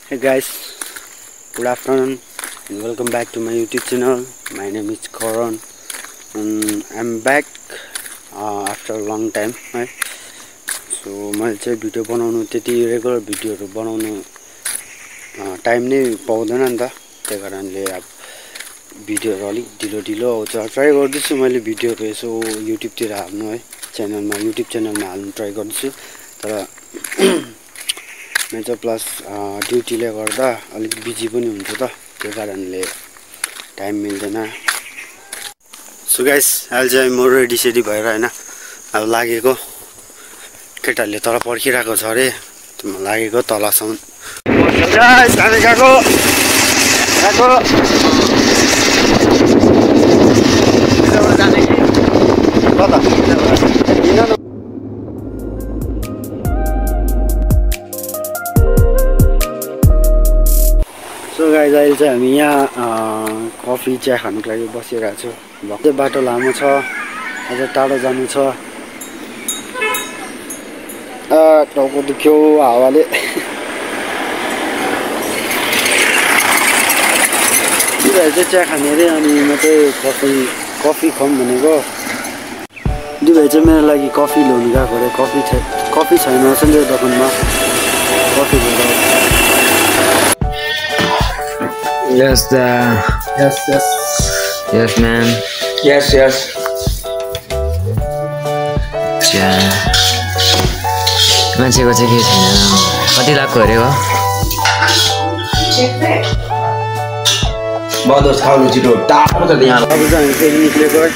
Hey guys, good afternoon and welcome back to my YouTube channel. My name is Karan and I'm back after a long time. Right? So मैले चाहिँ video बनाउनु त्यति regular भिडियोहरु बनाउनु time नै पाउँदैन नि त, त्यही कारणले अब भिडियोहरु अलिक ढिलो आउँछ। ट्राई गर्दैछु मैले भिडियोहरु यसो YouTube तिर हाल्नु है, YouTube च्यानलमा हाल्नु ट्राई गर्दैछु। तर मेरो चाहिँ प्लस ड्युटीले गर्दा अलिक बिजी पनि हुन्छ त, त्यही कारणले टाइम मिल्दैन। सो गाइस, अहिले चाहिँ म रेडी सेडी भएर हैन अब लागेको, केटाले तल पर्खिरहेको छ अरे, म लागेको तलसम्म। गाइस हामी गएको सो गाइस, अहिले चाहिँ हामी यहाँ कफी चिया खानुको लागि बसिरहेको छु। भक्कै बाटो लामो छ, अझ टाढो जानु छ। टाउको दुख्यो हावाले। दुईभाइ चाहिँ चिया खाने अरे, अनि म चाहिँ कफी खाऊँ भनेको। दुईभाइ चाहिँ मेरो लागि कफी ल्याउनु गएको अरे। कफी छैन सन्जय दोकानमा, कफी ल्याएर। Yes, man. Yes. मान्छेको चाहिँ के छैन, कति लाखको अरे हो? बदोस खाउनु छिटो, टाढो छ यहाँ। अब चाहिँ हामी फेरि निक्लेको है।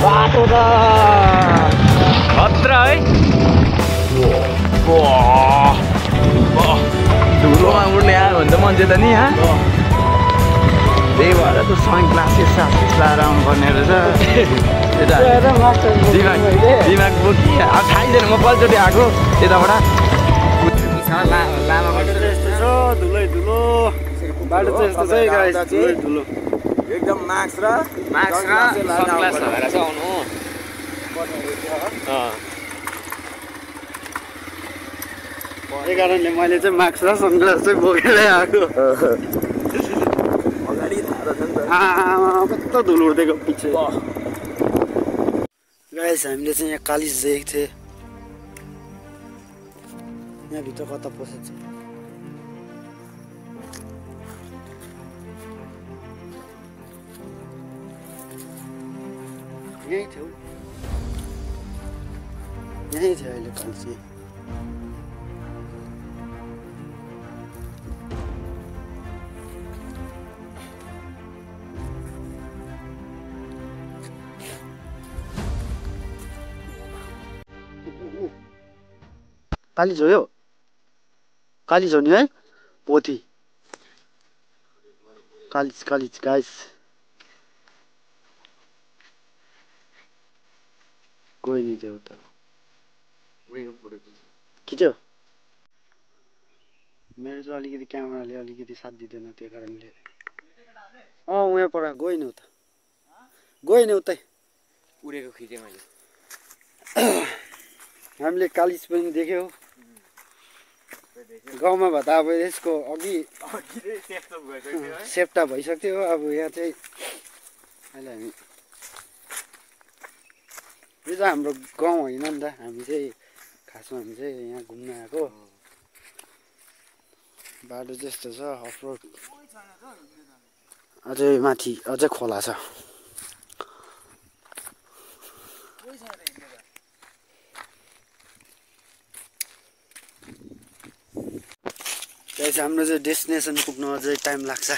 बाटो त खतरा है। धुलोमा उड्ने आयो भने त मान्छे त नि यहाँ, त्यही भएर त सन ग्लासेस लाएर आउनु पर्ने रहेछ। दिमाग बोकी अब खाइदिएन। म पहिलोचोटि आएको यताबाट लामा बाटो यस्तो छ, धुलो बाटो चाहिँ यस्तो छ गाइस, धुलो एकदम मास्क र सनग्लास लगाएर चाहिँ आउनु। त्यही कारणले मैले चाहिँ मास्क र सनग्लास चाहिँ बोकेरै आएको। कस्तो धुलो उड्देको पछि। गाइस, हामीले चाहिँ यहाँ कालिज देखेको थिएँ। यहाँभित्र कता पसेको छ? यही थियो अहिले कालिज। कालिज हो यो कालिज हो नि है पोथी कालिज कालिज गाइस कोही नि त्यो त खिच्यो मेरो चाहिँ अलिकति क्यामेराले अलिकति साथ दिँदैन त्यो कारणले उहाँ पर गयो नि उता गयो नि उतै उडेको खिचेँ मैले हामीले कालिज पनि देख्यौ गाउँमा भए त अब यसको अघि सेप्टा भइसक्थ्यो अब यहाँ चाहिँ अहिले हामी यो चाहिँ हाम्रो गाउँ होइन नि त हामी चाहिँ खासमा हामी चाहिँ यहाँ घुम्न आएको बाटो त्यस्तो छ अफरोड अझै माथि अझै खोला छ हाम्रो चाहिँ डेस्टिनेसन पुग्न अझै टाइम लाग्छ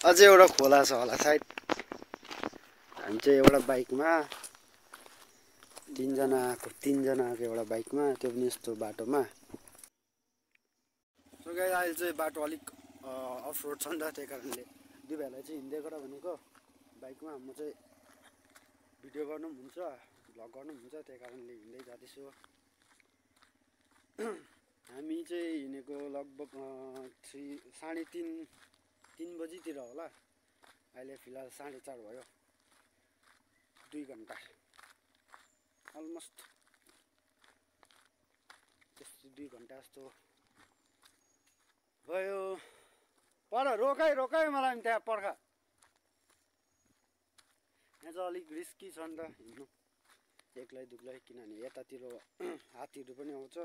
अझै एउटा खोला छ होला सायद हामी चाहिँ एउटा बाइकमा तिनजना आएको एउटा बाइकमा त्यो पनि यस्तो बाटोमा सो गाइस अहिले चाहिँ बाटो अलिक अफ रोड छ नि त त्यही कारणले दुई भाइलाई चाहिँ हिँड्दै गर भनेको बाइकमा म चाहिँ भिडियो गर्नु पनि हुन्छ भ्लग गर्नु पनि हुन्छ त्यही कारणले हिँड्दै जाँदैछु हामी चाहिँ हिँडेको लगभग 3:30 बजीतिर होला अहिले फिलहाल 4:30 भयो 2 घन्टा अलमोस्ट त्यस्तो 2 घन्टा जस्तो भयो पर रोकाइ मलाई त्यहाँ पर्खा यहाँ चाहिँ अलिक रिस्की छ नि त हिँड्नु एक्लै दुक्लै किनभने यतातिर हात्तीहरू पनि आउँछ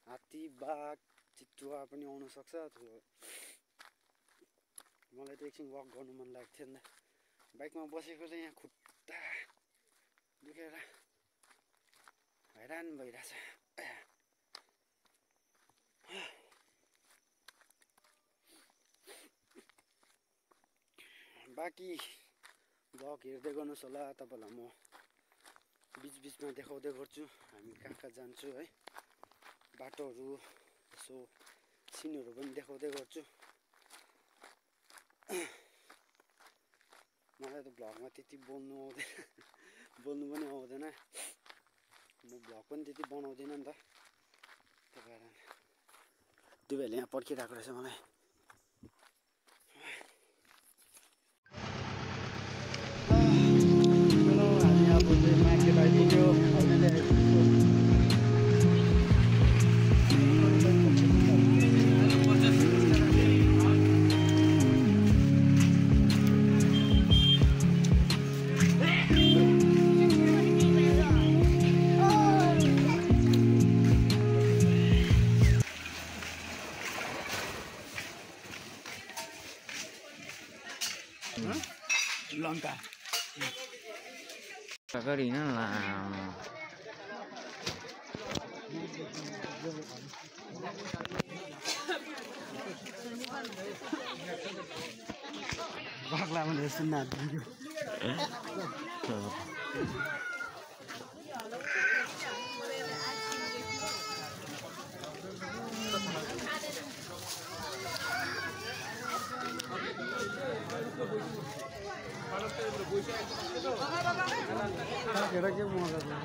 हात्ती बाघ चितुवा पनि आउन सक्छ मलाई त एकछिन वक गर्नु मन लागेको थियो नि त बाइकमा बसेको चाहिँ यहाँ खुट्टा दुखेर हैरान भइरहेछ बाँकी भ्लग हेर्दै गर्नुहोस् होला तपाईँलाई म बिचबिचमा देखाउँदै गर्छु हामी कहाँ जान्छु है बाटोहरू यसो सिनहरू पनि देखाउँदै गर्छु मलाई त भ्लगमा त्यति बोल्नु पनि आउँदैन म भ्लग पनि त्यति बनाउँदिनँ नि त त्यही कारण दुई भाइले यहाँ पर्खिरहेको रहेछ मलाई हामी अब चाहिँ मार्केट आइपुग्यो Lanka Kakarin na lang. Bakla mo na sunod video.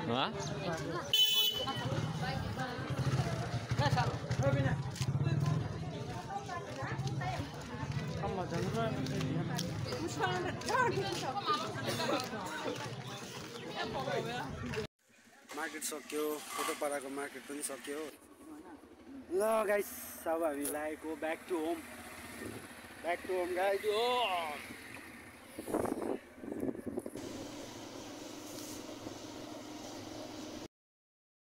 Hah? Market सक्यो फोटोपाडाको मार्केट पनि सक्यो ल गाइस अब हामी लागेको ब्याक टु होम गाइस